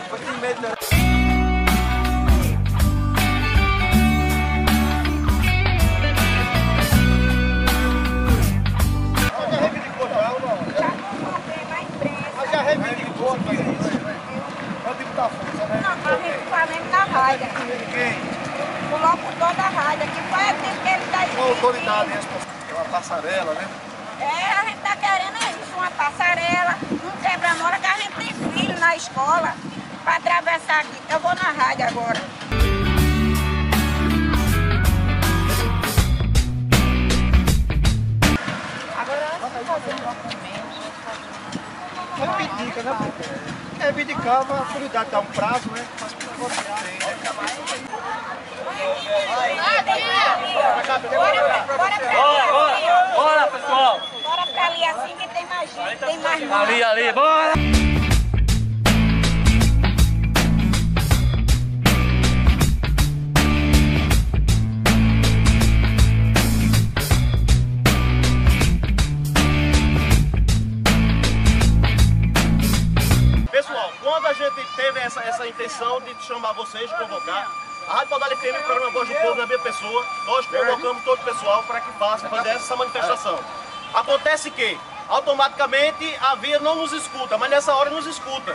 Eu tenho medo, né? Já reivindicou aqui isso. É o tipo da força, né? Não, a gente falando da rádio. Quem? O locutor da rádio, que foi aquele que ele está Uma autoridade responsável. É uma passarela, né? É, a gente está querendo isso, uma passarela, um quebra-mola, que a gente tem filho na escola para atravessar aqui. Eu vou na rádio agora. Reivindica, né? Reivindicava, a autoridade dá um prazo, né? Mas por favor, tem, né? Bora, pessoal! Bora pra ali assim que tem mais gente, tem mais Ali, bora! Pessoal, quando a gente teve essa intenção de chamar vocês, de convocar, a Rádio Paudalho FM, o programa Voz do Povo, na minha pessoa, nós convocamos todo o pessoal para que faça fazer essa manifestação. Acontece que, automaticamente, a via não nos escuta, mas nessa hora nos escuta.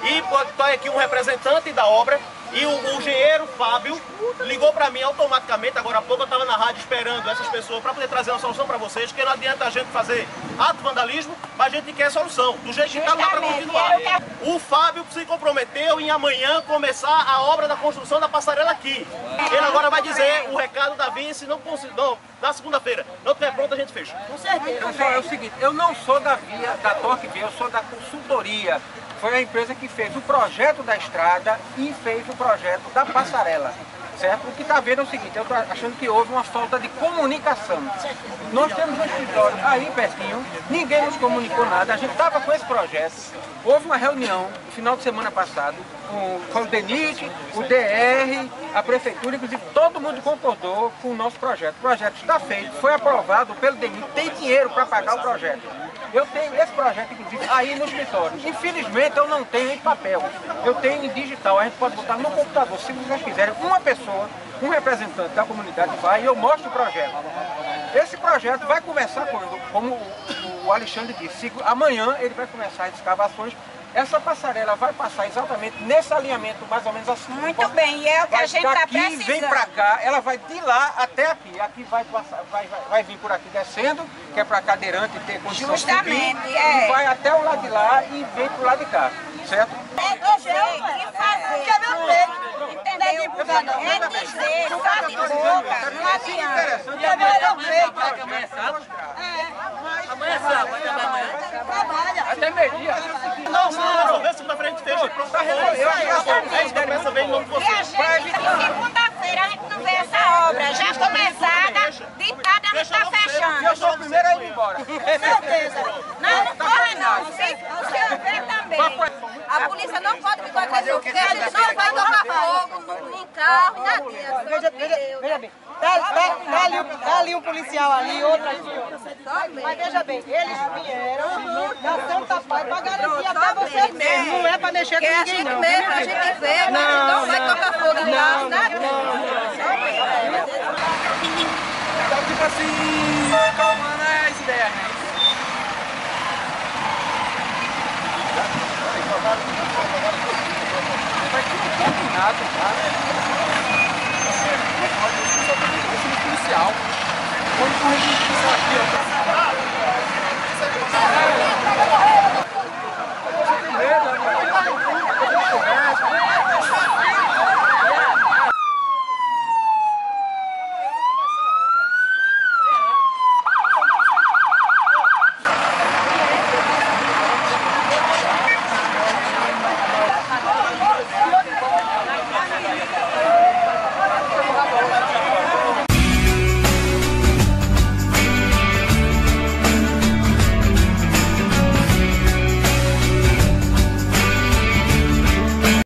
E está aqui um representante da obra, e o engenheiro Fábio ligou para mim automaticamente, agora há pouco eu estava na rádio esperando essas pessoas para poder trazer uma solução para vocês, que não adianta a gente fazer ato de vandalismo, mas a gente quer solução, do jeito que está, não dá para continuar. O Fábio se comprometeu em amanhã começar a obra da construção da passarela aqui. Ele agora vai dizer o recado da via, se não conseguir, na segunda-feira, não tiver pronto, a gente fecha. Com certeza. Pessoal, é o seguinte, eu não sou da via, da Torque Via, eu sou da consultoria. Foi a empresa que fez o projeto da estrada e fez o projeto da passarela, certo? O que está vendo é o seguinte, eu estou achando que houve uma falta de comunicação. Nós temos um escritório aí pertinho, ninguém nos comunicou nada, a gente estava com esse projeto, houve uma reunião no final de semana passado, com o DENIT, o DR, a prefeitura, inclusive todo mundo concordou com o nosso projeto. O projeto está feito, foi aprovado pelo DENIT, tem dinheiro para pagar o projeto. Eu tenho esse projeto, inclusive, aí no escritório. Infelizmente, eu não tenho em papel. Eu tenho em digital. A gente pode botar no computador. Se vocês quiserem, uma pessoa, um representante da comunidade vai e eu mostro o projeto. Esse projeto vai começar quando, como o Alexandre disse, amanhã ele vai começar as escavações. Essa passarela vai passar exatamente nesse alinhamento, mais ou menos assim. Muito bem, e é o que a gente está precisando. Vem para cá, ela vai de lá até aqui. Aqui vai passar, vai vir por aqui descendo, que é para cadeirante ter condição de subir. Justamente, é. E vai até o lado de lá e vem pro lado de cá, certo? É dizer e fazer. Entendeu? É dizer, não faz de boca, não adianta. Amanhã sábado, até amanhã. Até meio-dia. Não, se não resolver, segunda-feira a gente fecha. Pronto, tá resolvido. É isso que eu penso bem em nome de E a vocês. gente, segunda-feira, a gente não vê essa obra já começada, ditada, a gente está fechando. Eu sou o primeiro a ir embora. Com certeza. Não, não corre não. O senhor vê também. A polícia não pode ficar com isso, porque a gente não vai tocar fogo em carro, nada. Veja bem, tá ali um policial ali, outro aqui, ó. Mas veja bem, eles vieram da Santa Paz pra garantir até você mesmo. Não é pra mexer com ninguém, não. Mesmo, a gente vê, não vai tocar fogo em carro, nada. Então, tipo assim, calmando as ideias, né? Vai tudo combinado, tá? Policial. Quando corrigir isso aqui, ó.